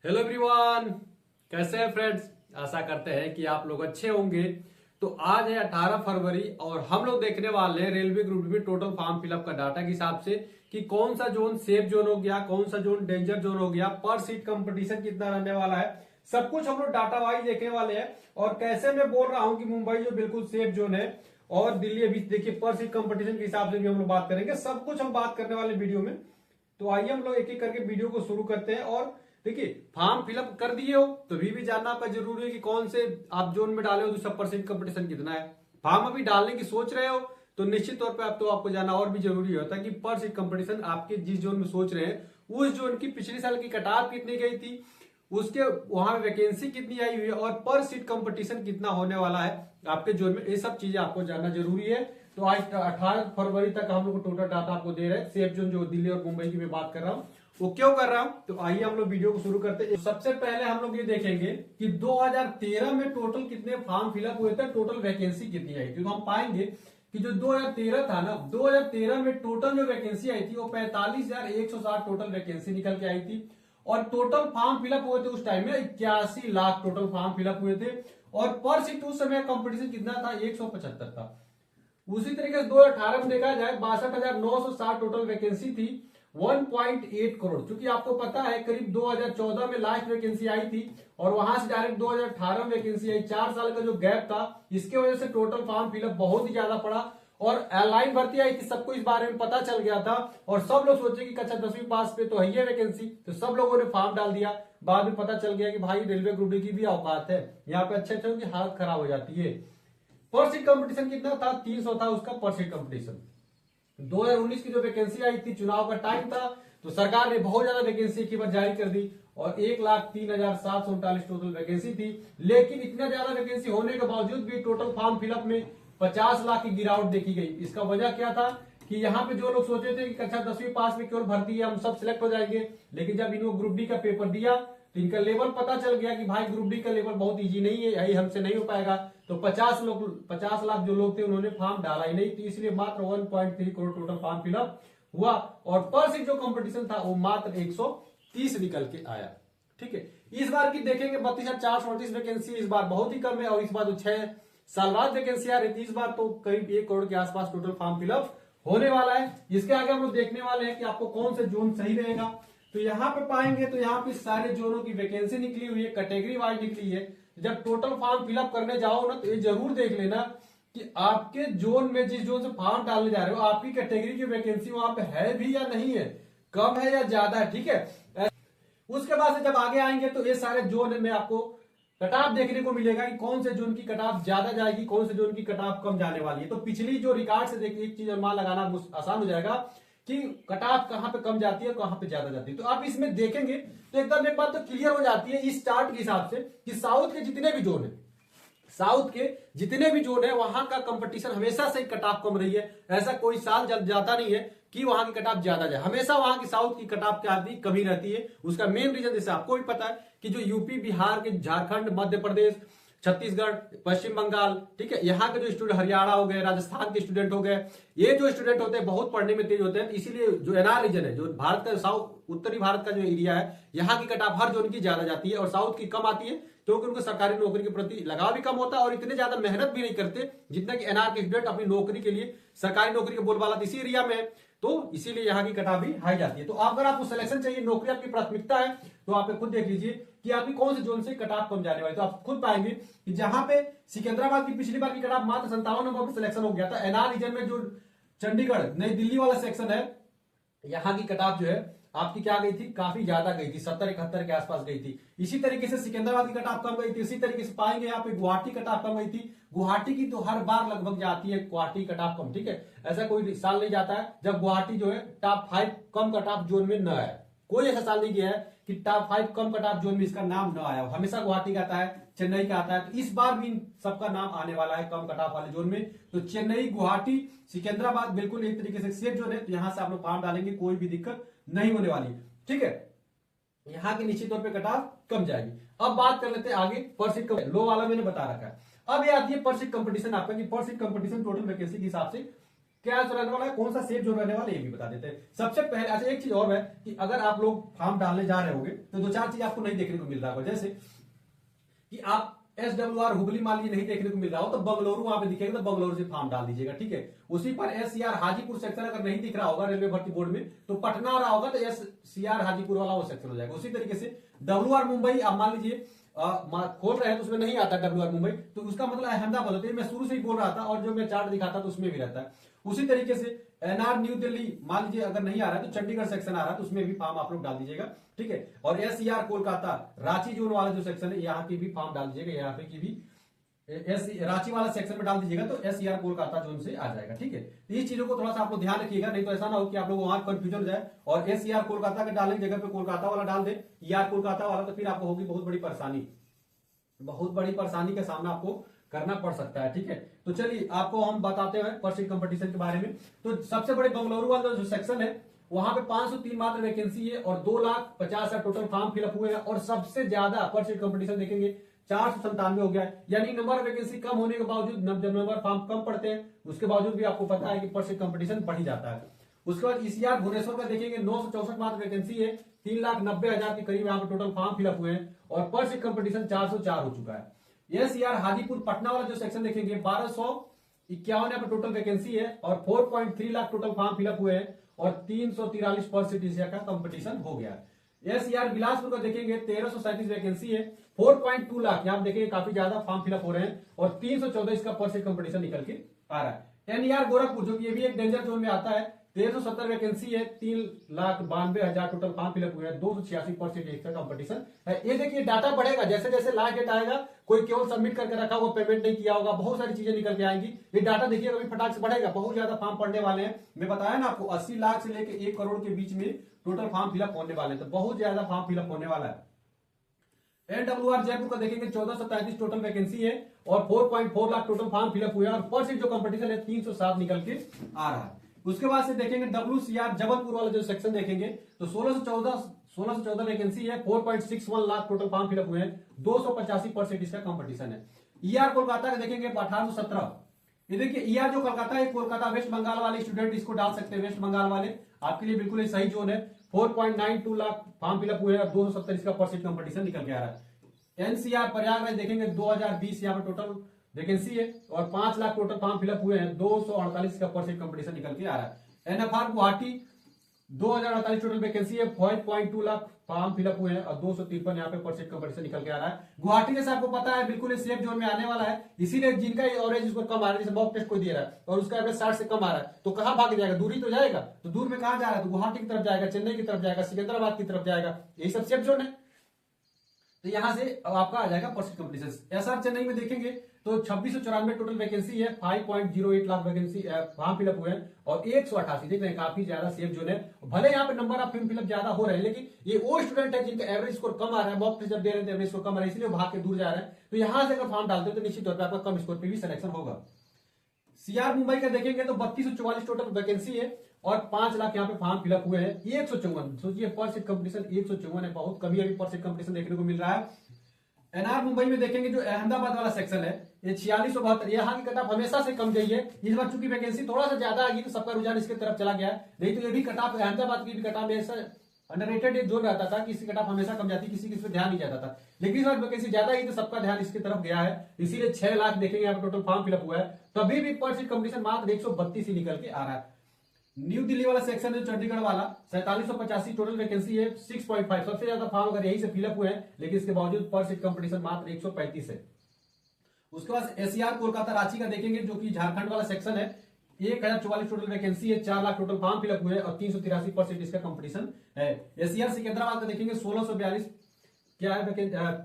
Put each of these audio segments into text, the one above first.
Hello everyone, कैसे हैं friends. आशा करते हैं कि आप लोग अच्छे होंगे। तो आज है 18 फरवरी और हम लोग देखने वाले हैं रेलवे ग्रुप में टोटल फॉर्म फिलअप का डाटा के हिसाब से कि कौन सा जोन सेफ जोन हो गया, कौन सा जोन डेंजर जोन हो गया, पर सीट कंपटीशन कितना रहने वाला है, सब कुछ हम लोग डाटा वाइज देखने वाले हैं। और कैसे मैं बोल रहा हूं कि मुंबई जो बिल्कुल सेफ जोन है और दिल्ली अभी देखिए पर सीट कंपटीशन के हिसाब से भी हम लोग बात करेंगे। सब कुछ हम बात करने वाले वीडियो में। तो आइए हम लोग एक एक करके वीडियो को शुरू करते हैं। और देखिए, फॉर्म फिलअप कर दिए हो तो भी जानना आपका जरूरी है कि कौन से आप जोन में डाले हो, तो सब परसेंट कंपटीशन कितना है। फॉर्म अभी डालने की सोच रहे हो तो निश्चित तौर पे आपको जानना और भी जरूरी होता है कि पर सीट कंपटीशन आपके जिस जोन में सोच रहे हैं उस जोन की पिछले साल की कट ऑफ कितनी गई थी, उसके वहां वैकेंसी कितनी आई हुई है और पर सीट कंपटीशन कितना होने वाला है आपके जोन में। ये सब चीजें आपको जानना जरूरी है। तो आज 18 फरवरी तक हम लोग टोटल डाटा आपको दे रहे हैं। सेफ जोन जो दिल्ली और मुंबई की मैं बात कर रहा हूँ वो क्यों कर रहा हूं, तो आइए हम लोग वीडियो को शुरू करते हैं। सबसे पहले हम लोग ये देखेंगे कि 2013 में टोटल कितने फॉर्म फिलअप हुए थे, टोटल वैकेंसी कितनी आई थी। तो हम पाएंगे कि जो 2013 था ना, 2013 में टोटल जो वैकेंसी आई थी वो 45,160 टोटल वैकेंसी निकल के आई थी। और टोटल फॉर्म फिलअप हुए थे उस टाइम में 81 लाख टोटल फॉर्म फिलअप हुए थे। और पर सीट उस समय कंपटीशन कितना था, 175 था। उसी तरीके से 2018 में देखा जाए 62,960 टोटल वैकेंसी थी, 1.8 करोड़। क्योंकि आपको पता है करीब 2014 में लास्ट वैकेंसी आई थी और वहां से डायरेक्ट 2018 में वैकेंसी आई। 4 साल का जो गैप था इसके वजह से टोटल फॉर्म फिलअप बहुत ही ज्यादा पड़ा और ऑनलाइन भर्ती आई थी। सबको इस बारे में पता चल गया था और सब लोग सोचे कि कक्षा 10वीं पास पे तो है ये वैकेंसी, तो सब लोगों ने फॉर्म डाल दिया। बाद में पता चल गया कि भाई रेलवे ग्रुप डी की भी औकात है, यहाँ पे अच्छे अच्छे की हालत खराब हो जाती है। पर सीट कंपटीशन कितना था, 300 था उसका पर सीट कंपटीशन। 2019 की जो वैकेंसी आई थी, चुनाव का टाइम था, तो सरकार ने बहुत ज्यादा वैकेंसी की बार जारी कर दी और 1,03,739 टोटल वैकेंसी थी। लेकिन इतना ज्यादा वैकेंसी होने के बावजूद भी टोटल फॉर्म फिलअप में 50 लाख की गिरावट देखी गई। इसका वजह क्या था कि यहाँ पे जो लोग सोचे थे कि कक्षा 10वीं पास में केवल भर्ती है, हम सब सिलेक्ट हो जाएंगे, लेकिन जब इन्होंने ग्रुप डी का पेपर दिया तो इनका लेवल पता चल गया कि भाई ग्रुप डी का लेवल बहुत इजी नहीं है, यही हमसे नहीं हो पाएगा। तो 50 लाख जो लोग थे उन्होंने फॉर्म डाला ही नहीं, तो इसलिए मात्र 1.3 करोड़ टोटल फॉर्म फिलअप हुआ। और पर सीट जो कंपटीशन था वो मात्र 130 निकल के आया। ठीक है, इस बार की देखेंगे 32,438 वैकेंसी इस बार बहुत ही कम है। और इस बार जो 6 साल बाद वैकेंसी आ रही थी, इस बार तो करीब 1 करोड़ के आसपास टोटल फॉर्म फिलअप होने वाला है। इसके आगे हम लोग देखने वाले हैं कि आपको कौन से जोन सही रहेगा। तो यहाँ पे पाएंगे तो यहाँ पे सारे जोनों की वैकेंसी निकली हुई है, कैटेगरी वाइज निकली है। जब टोटल फॉर्म फिलअप करने जाओ ना तो ये जरूर देख लेना कि आपके जोन में जिस जोन से फॉर्म डालने जा रहे हो आपकी कैटेगरी की वैकेंसी वहां पे है भी या नहीं है, कम है या ज्यादा है। ठीक है, उसके बाद से जब आगे आएंगे तो ये सारे जोन में आपको कट ऑफ देखने को मिलेगा कि कौन से जोन की कट ऑफ ज्यादा जाएगी, कौन से जोन की कट ऑफ कम जाने वाली है। तो पिछली जो रिकॉर्ड से देखिए एक चीज अनुमान लगाना आसान हो जाएगा कि कट ऑफ कहां पे कम जाती है और कहां पे ज्यादा जाती है। तो आप इसमें देखेंगे तो एकदम एक बात तो क्लियर हो जाती है इस चार्ट के हिसाब से कि साउथ के जितने भी जोन है, साउथ के जितने भी जोन है वहां का कंपटीशन हमेशा से कट ऑफ कम रही है। ऐसा कोई साल जाता नहीं है कि वहां की कट ऑफ ज्यादा जाए, हमेशा वहां की साउथ की कट ऑफ क्या आती कमी रहती है। उसका मेन रीजन जैसे आपको भी पता है कि जो यूपी, बिहार के, झारखंड, मध्य प्रदेश, छत्तीसगढ़, पश्चिम बंगाल, ठीक है, यहाँ के जो स्टूडेंट, हरियाणा हो गए, राजस्थान के स्टूडेंट हो गए, ये जो स्टूडेंट होते हैं बहुत पढ़ने में तेज होते हैं। इसीलिए जो एनआर रीजन है, जो भारत का साउथ उत्तरी भारत का जो एरिया है, यहाँ की कट ऑफ हर जोन की ज्यादा जाती है और साउथ की कम आती है, क्योंकि उनको सरकारी नौकरी के प्रति लगाव भी कम होता है और इतने ज्यादा मेहनत भी नहीं करते जितना कि एनआर के स्टूडेंट अपनी नौकरी के लिए, सरकारी नौकरी का बोलबाला इसी एरिया में है, तो इसीलिए यहाँ की कट ऑफ भी हाई जाती है। तो अगर आपको सिलेक्शन चाहिए, नौकरी आपकी प्राथमिकता है, तो आप खुद देख लीजिए कि आपकी कौन से जोन से कट ऑफ कम जाने वाली। तो आप खुद पाएंगे कि जहां पे सिकंदराबाद की पिछली बार की कट ऑफ मात्र 57 नंबर पर सिलेक्शन हो गया था। एनआर रीजन में जो चंडीगढ़, नई दिल्ली वाला सेक्शन है, यहाँ की कट ऑफ जो है आपकी क्या गई थी, काफी ज्यादा गई थी, 70-71 के आसपास गई थी। इसी तरीके से सिकंदराबाद की कट ऑफ कम गई थी। इसी तरीके से पाएंगे यहाँ पे गुवाहाटी कट ऑफ कम गई थी। गुवाहाटी की तो हर बार लगभग जाती है गुवाहाटी कट ऑफ कम, ठीक है, ऐसा कोई साल नहीं जाता है जब गुवाहाटी जो है टॉप 5 कम कट ऑफ जोन में न आए। कोई ऐसा साल नहीं गया है कि टॉप 5 कम कट ऑफ जोन में इसका नाम न आया, हमेशा गुवाहाटी का आता है, चेन्नई का आता है। तो इस बार भी सबका नाम आने वाला है कम कट ऑफ वाले जोन में। तो चेन्नई, गुवाहाटी, सिकंदराबाद बिल्कुल एक तरीके से सेफ जोन है, तो यहां से आप लोग फॉर्म डालेंगे, कोई भी दिक्कत नहीं होने वाली। ठीक है, यहाँ की निश्चित तौर पे कट ऑफ कम जाएगी। अब बात कर लेते हैं आगे पर सीट, लो वाला मैंने बता रखा है। अब ये आती है पर सीट कंपटीशन आपका कि पर सीट कंपटीशन टोटल वैकेंसी के हिसाब से क्या रहने वाला है, कौन सा सेफ जोन रहने वाला है, ये भी बता देते हैं। सबसे पहले अच्छा एक चीज और है कि अगर आप लोग फॉर्म डालने जा रहे होंगे तो दो चार चीज आपको नहीं देखने को मिल रहा होगा, जैसे कि आप SWR हुबली मान लीजिए नहीं देखने को मिल रहा हो तो बंगलुरु वहां पे दिखेगा, तो बंगलुरु से फॉर्म डाल दीजिएगा, ठीक है। उसी पर SCR हाजीपुर सेक्शन अगर नहीं दिख रहा होगा रेलवे भर्ती बोर्ड में तो पटना आ रहा होगा तो SCR हाजीपुर वाला वो सेक्शन हो जाएगा। उसी तरीके से WR मुंबई आप मान लीजिए खोल रहे हैं तो उसमें नहीं आता WR मुंबई, तो उसका मतलब अहमदाबाद होता है। मैं शुरू से ही बोल रहा था और जो मैं चार्ट दिखाता तो उसमें भी रहता है। उसी तरीके से NR न्यू दिल्ली मान लीजिए अगर नहीं आ रहा है तो चंडीगढ़ सेक्शन आ रहा है तो उसमें भी फॉर्म आप लोग डाल दीजिएगा, ठीक है। और SCR कोलकाता रांची जोन वाला जो सेक्शन है यहाँ की भी फॉर्म डाल दीजिएगा, यहाँ पे की भी रांची वाला सेक्शन में डाल दीजिएगा तो SCR कोलकाता जोन से आ जाएगा, ठीक है। तो ये चीजों को थोड़ा सा आप लोग ध्यान रखिएगा, नहीं तो ऐसा ना हो कि आप लोग वहां कंफ्यूजन हो जाए और SCR कोलकाता के डालने की जगह पे कोलकाता वाला डाल दे ER कोलकाता वाला, तो फिर आपको होगी बहुत बड़ी परेशानी, बहुत बड़ी परेशानी का सामना आपको करना पड़ सकता है, ठीक है। तो चलिए आपको हम बताते हैं पर सीट कंपटीशन के बारे में। तो सबसे बड़े बंगलुरु वाला जो सेक्शन है वहां पे 503 मात्र वैकेंसी है और 2,50,000 टोटल फॉर्म फिलअप हुए हैं और सबसे ज्यादा पर सीट कंपटीशन देखेंगे 497 हो गया है। यानी नंबर ऑफ वैकेंसी कम होने के बावजूद जब नंबर फॉर्म कम पड़ते हैं उसके बावजूद भी आपको पता है कि पर सीट कंपटीशन बढ़ ही जाता है। उसके बाद ECR भुवनेश्वर का देखेंगे 964 मात्र वैकेंसी है, 3,90,000 के करीब यहाँ पे टोटल फॉर्म फिलअप हुए हैं और पर सीट कंपटीशन 404 हो चुका है। SCR हाजीपुर पटना वाला जो सेक्शन देखेंगे 1251 यहाँ पे टोटल वैकेंसी है और 4.3 लाख टोटल फॉर्म फिलअप हुए हैं और 343 पर सीट का कंपटीशन हो गया। SCR बिलासपुर का देखेंगे 1337 वैकेंसी है, 4.2 लाख यहाँ देखेंगे काफी ज्यादा फॉर्म फिलअप हो रहे हैं और 314 इसका पर सीट कंपटीशन निकल के आ रहा है। NER गोरखपुर जो कि ये भी एक डेंजर जोन में आता है, 1370 वैकेंसी है, 3,92,000 टोटल फॉर्म फिलअप हुए हैं, 286% इसका कंपटीशन है। ये देखिए डाटा बढ़ेगा जैसे जैसे लास्ट डेट आएगा, कोई केवल सबमिट करके रखा हुआ पेमेंट नहीं किया होगा, बहुत सारी चीजें निकल के आएंगी। ये डाटा देखिए कभी फटाक से बढ़ेगा, बहुत ज्यादा फॉर्म पड़ने वाले हैं। मैं बताया ना आपको 80 लाख से लेकर 1 करोड़ के बीच में टोटल फॉर्म फिलअप होने वाले हैं, तो बहुत ज्यादा फॉर्म फिलअप होने वाला है। NWR जयपुर का देखेंगे 1433 टोटल वैकेंसी है और 4.4 लाख टोटल फॉर्म फिलअप हुए हैं और पर सीट जो कंपटीशन है 307 निकल के आ रहा है। उसके बाद से देखेंगे WCR जबलपुर वाला जो सेक्शन देखेंगे तो 1614 वैकेंसी है, 4.61 लाख टोटल फॉर्म फिलअप हुए हैं, 285% इसका कंपटीशन है। ER कोलकाता का देखेंगे 1817, ये देखिए ER जो कोलकाता है, कोलकाता वेस्ट बंगाल वाले स्टूडेंट इसको डाल सकते हैं, वेस्ट बंगाल वाले आपके लिए बिल्कुल सही जोन है। 4.92 लाख फॉर्म फिलअप हुए हैं, 270 इसका पर सीट कंपटीशन निकल के आ रहा है। NCR प्रयागराज देखेंगे 2020 यहाँ पर टोटल वैकेंसी है और 5 लाख टोटल फॉर्म फिलअप हुए हैं, 248 का पर सीट कंपटीशन निकल के आ रहा है। NFR गुवाहाटी 2048 टोटल वैकेंसी है, 5.2 लाख फॉर्म फिलअप हुए हैं और 253 यहाँ पे पर सीट कंपटीशन निकल के आ रहा है। गुवाहाटी जैसे आपको पता है बिल्कुल सेफ जोन में आने वाला है, इसीलिए जिनका एवरेज स्कोर कम आ रहा है, जैसे मॉक टेस्ट कोई दे रहा है और उसका एवरेज 60 से कम आ रहा है तो कहां भाग जाएगा, दूरी तो जाएगा, तो दूर में कहां जा रहा है, तो गुवाहाटी की तरफ जाएगा, चेन्नई की तरफ जाएगा, सिकंदराबाद की तरफ जाएगा, यही सब सेफ जोन है। तो यहां से आपका आ जाएगा पर सीट कंपटीशन। SR चेन्नई में देखेंगे तो 2694 टोटल वैकेंसी है, 5.08 लाख वैकेंसी फॉर्म फिलअप हुए हैं और 188 देख रहे हैं, काफी ज्यादा सेफ जोन है। भले यहाँ पे नंबर ऑफ फॉर्म फिलअप ज्यादा हो रहे हैं लेकिन ये वो स्टूडेंट है जिनका एवरेज स्कोर कम आ रहा है, मॉक टेस्ट जब दे रहे हैं एवरेज स्कोर कम आ रहा है इसलिए भाग के दूर जा रहे हैं। तो यहां से अगर फॉर्म डालते हो तो निश्चित तौर पर आपका कम स्कोर पर भी सिलेक्शन होगा। CR मुंबई का देखेंगे तो 3244 टोटल वैकेंसी है और 5 लाख यहाँ पे फॉर्म फिलअप हुए हैं, 154 सोचिए पर सीट कंपटीशन 154 है, बहुत कमी अभी पर सीट कंपटीशन देखने को मिल रहा है। NR मुंबई में देखेंगे जो अहमदाबाद वाला सेक्शन है ये 4672, यहाँ की कटऑफ हमेशा से कम गई है, इस बार चूंकि वैकेंसी थोड़ा सा ज्यादा आ गई तो सबका रुझान इसके तरफ चला गया है, नहीं तो ये भी कटऑफ अहमदाबाद की भी कटऑफ ऐसा अंडररेटेड एक जोन रहता था कि इसकी कटऑफ हमेशा कम जाती, किसी किसी पे ध्यान नहीं जाता था, लेकिन इस बार वैकेंसी ज्यादा ही तो सबका ध्यान इसकी तरफ गया है, इसीलिए 6 लाख देखेंगे यहाँ पे टोटल फॉर्म फिलअप हुआ है, तभी भी पर सीट कंपटीशन मात्र 132 ही निकल के आ रहा है। न्यू दिल्ली वाला सेक्शन है चंडीगढ़ वाला 4785 टोटल वैकेंसी है, 6.5 सबसे ज्यादा फॉर्म अगर यही से फिलअप हुए हैं, लेकिन इसके बावजूद पर सीट कंपटीशन मात्र 135 है। उसके बाद SCR कोलकाता रांची का देखेंगे जो कि झारखंड वाला सेक्शन है, 1044 टोटल वैकेंसी है, 4 लाख टोटल फॉर्म फिलअप हुए और 383% इसका कंपटीशन है। SCR सिकंदराबाद का देखेंगे 1642 क्या है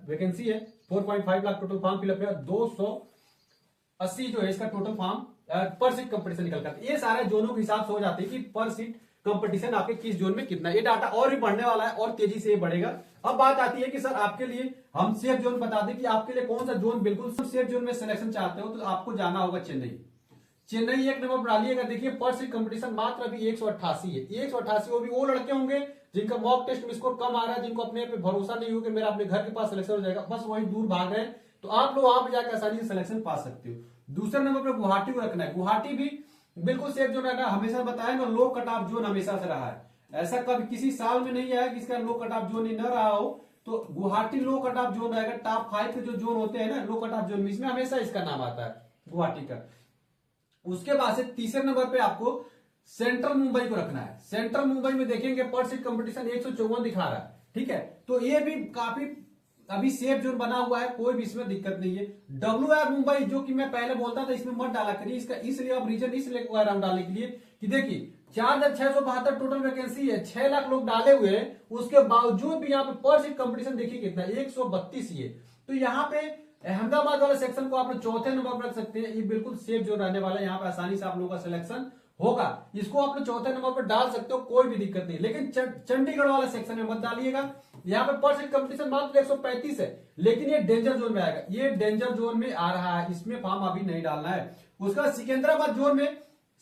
वैकेंसी है, 4.5 लाख टोटल फॉर्म फिलअप है, 280 जो है इसका टोटल फॉर्म पर सीट कंपटीशन निकल कर, ये सारे जोनों के हिसाब से हो जाते हैं कि पर सीट कंपटीशन आपके किस जोन में कितना, ये डाटा और भी बढ़ने वाला है और तेजी से ये बढ़ेगा। अब बात आती है कि सर आपके लिए हम सेफ जोन बता दें कि आपके लिए कौन सा जोन बिल्कुल सेफ जोन में सिलेक्शन चाहते हो तो आपको जाना होगा चेन्नई। चेन्नई एक नंबर डालिएगा, देखिए पर सीट कंपटीशन मात्र अभी 188 है, 188 वो भी वो लड़के होंगे जिनका मॉक टेस्ट में स्कोर कम आ रहा है, जिनको अपने पे भरोसा नहीं हो कि मेरा अपने घर के पास सिलेक्शन हो जाएगा, बस वही दूर भाग रहे हैं, तो आप लोग वहां पर जाकर आसानी से सिलेक्शन पा सकते हो। दूसरे नंबर पर गुवाहाटी को रखना है, गुवाहाटी भी बिल्कुल सेफ जोन रहना, हमेशा बताया ना, लो कट ऑफ जोन हमेशा से रहा है। ऐसा कभी किसी साल में नहीं आया कि इसका लो कट ऑफ जोन ही न रहा हो। तो गुवाहाटी लो कट ऑफ जोन रहेगा। टॉप 5 के जो जोन होते हैं ना लो कट ऑफ जोन में, इसमें हमेशा इसका नाम आता है गुवाहाटी का। उसके बाद से तीसरे नंबर पे आपको सेंट्रल मुंबई को रखना है। सेंट्रल मुंबई में देखेंगे पर सीट कंपटीशन 154 दिखा रहा है, ठीक है। तो ये भी काफी अभी सेफ जोन बना हुआ है, कोई भी इसमें दिक्कत नहीं है। WR मुंबई जो कि मैं पहले बोलता था इसमें मत डाला करिए, इसका इसलिए अब रीजन इसलिए कह रहा हूं डालने के लिए कि देखिए 4,672 टोटल वैकेंसी है, 6 लाख लोग डाले हुए हैं, उसके बावजूद भी यहाँ पे पर सीट कंपटीशन देखिए कितना 132 ही है। तो यहाँ पे अहमदाबाद वाले सेक्शन को आप लोग चौथे नंबर पर रख सकते हैं। ये बिल्कुल सेफ जोन रहने वाला है, यहाँ पे आसानी से आप लोगों का सिलेक्शन होगा। इसको आप लोग चौथे नंबर पर डाल सकते हो, कोई भी दिक्कत नहीं। लेकिन चंडीगढ़ वाले सेक्शन में मत डालिएगा। यहाँ पे पर सीट कंपटीशन मात्र 135 है, लेकिन ये डेंजर जोन में आएगा, ये डेंजर जोन में आ रहा है, इसमें फॉर्म अभी नहीं डालना है। उसका सिकंदराबाद जोन में,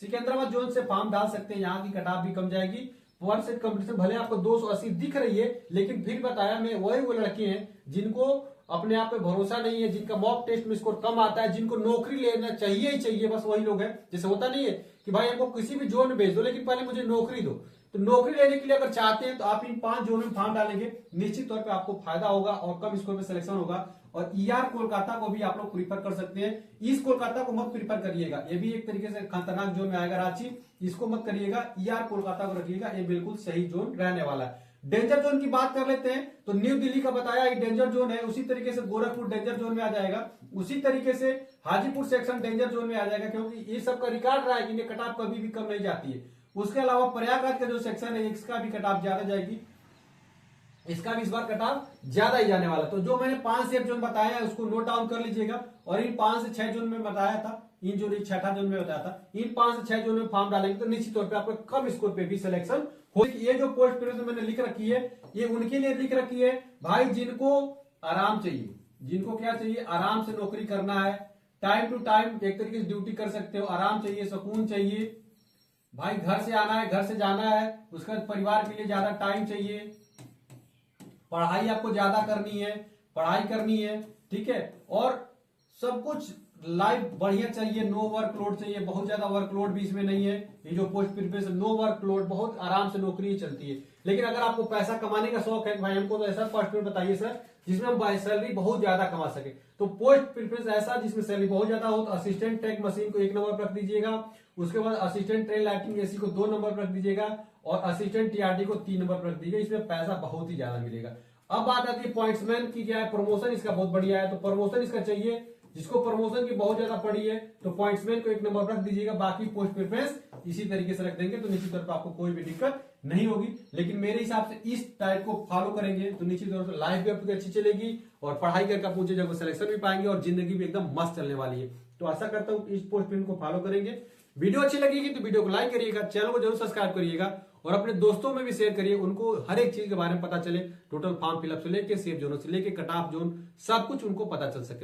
सिकंदराबाद जोन से फॉर्म डाल सकते हैं, यहाँ की कटाव भी कम जाएगी। पर सीट कंपटीशन भले आपको 280 दिख रही है, लेकिन फिर बताया मैं वही वो लड़के हैं जिनको अपने आप पे भरोसा नहीं है, जिनका मॉक टेस्ट में स्कोर कम आता है, जिनको नौकरी लेना चाहिए ही चाहिए, बस वही लोग हैं। जैसे होता नहीं है कि भाई हमको किसी भी जोन में भेज दो, लेकिन पहले मुझे नौकरी दो। तो नौकरी लेने के लिए अगर चाहते हैं तो आप इन 5 जोन में फॉर्म डालेंगे, निश्चित तौर पे आपको फायदा होगा और कम स्कोर में सिलेक्शन होगा। और ER कोलकाता को भी आप लोग प्रीफर कर सकते हैं। ईस्ट कोलकाता को मत प्रीफर करिएगा, ये भी एक तरीके से खतरनाक जोन में आएगा। रांची इसको मत करिएगा, ER कोलकाता को रखिएगा, ये बिल्कुल सही जोन रहने वाला है। डेंजर जोन की बात कर लेते हैं तो न्यू दिल्ली का बताया ये डेंजर जोन है, उसी तरीके से गोरखपुर डेंजर जोन में आ जाएगा, उसी तरीके से हाजीपुर सेक्शन डेंजर जोन में आ जाएगा, क्योंकि ये सब का रिकॉर्ड रहा है कि कट ऑफ कभी भी कम नहीं जाती है। उसके अलावा प्रयागराज का जो सेक्शन है इसका भी कट ऑफ ज्यादा जाएगी, इसका भी इस बार कट ऑफ ज्यादा ही जाने वाला। तो जो मैंने 5 सेफ जोन बताया है उसको नोट डाउन कर लीजिएगा। और इन 5 से 6 जोन में बताया था, इन जो छठा जोन में बताया था, इन 5 से 6 जोन में फॉर्म डालेंगे तो निश्चित तौर पे आपको कम स्कोर पे भी सिलेक्शन हो। ये जो पोस्ट प्रिपरेशन मैंने लिख रखी है ये उनके लिए लिख रखी है भाई जिनको आराम चाहिए, जिनको क्या चाहिए, आराम से नौकरी करना है, टाइम टू टाइम एक तरीके से ड्यूटी कर सकते हो, आराम चाहिए, सुकून चाहिए भाई, घर से आना है घर से जाना है, उसका परिवार के लिए ज्यादा टाइम चाहिए, पढ़ाई आपको ज्यादा करनी है, पढ़ाई करनी है, ठीक है, और सब कुछ लाइफ बढ़िया चाहिए, नो वर्कलोड चाहिए, बहुत ज्यादा वर्कलोड भी इसमें नहीं है। ये जो पोस्ट प्रिपरेशन नो वर्कलोड, बहुत आराम से नौकरी चलती है। लेकिन अगर आपको पैसा कमाने का शौक है भाई हमको तो ऐसा पोस्ट में बताइए सर जिसमें हम सैलरी बहुत ज्यादा कमा सके, तो पोस्ट प्रिपरेशन ऐसा जिसमें सैलरी बहुत ज्यादा हो तो असिस्टेंट टेक मशीन को 1 नंबर पर रख दीजिएगा। उसके बाद असिस्टेंट ट्रेन लाइटिंग एसी को 2 नंबर पर रख दीजिएगा और असिस्टेंट TRD को 3 नंबर पर रख दीजिएगा। इसमें पैसा बहुत ही ज्यादा मिलेगा। अब बात आती है पॉइंट्समैन की, क्या है, प्रमोशन इसका बहुत बढ़िया है, तो प्रमोशन इसका चाहिए। जिसको प्रमोशन की बहुत ज्यादा पड़ी है तो पॉइंट्समैन को 1 नंबर पर रख दीजिएगा, बाकी पोस्ट प्रेफरेंस इसी तरीके से रख देंगे तो निश्चित तौर पर आपको कोई भी दिक्कत नहीं होगी। लेकिन मेरे हिसाब से इस टाइप को फॉलो करेंगे तो निश्चित तौर पर लाइफ भी आपकी अच्छी चलेगी और पढ़ाई करके आप ऊंचे जगह सिलेक्शन भी पाएंगे और जिंदगी भी एकदम मस्त चलने वाली है। तो आशा करता हूँ इस पोस्ट को फॉलो करेंगे। वीडियो अच्छी लगेगी तो वीडियो को लाइक करिएगा, चैनल को जरूर सब्सक्राइब करिएगा और अपने दोस्तों में भी शेयर करिए, उनको हर एक चीज के बारे में पता चले, टोटल फॉर्म फिलअप से लेके सेफ जोन से लेके कट ऑफ जोन सब कुछ उनको पता चल सके।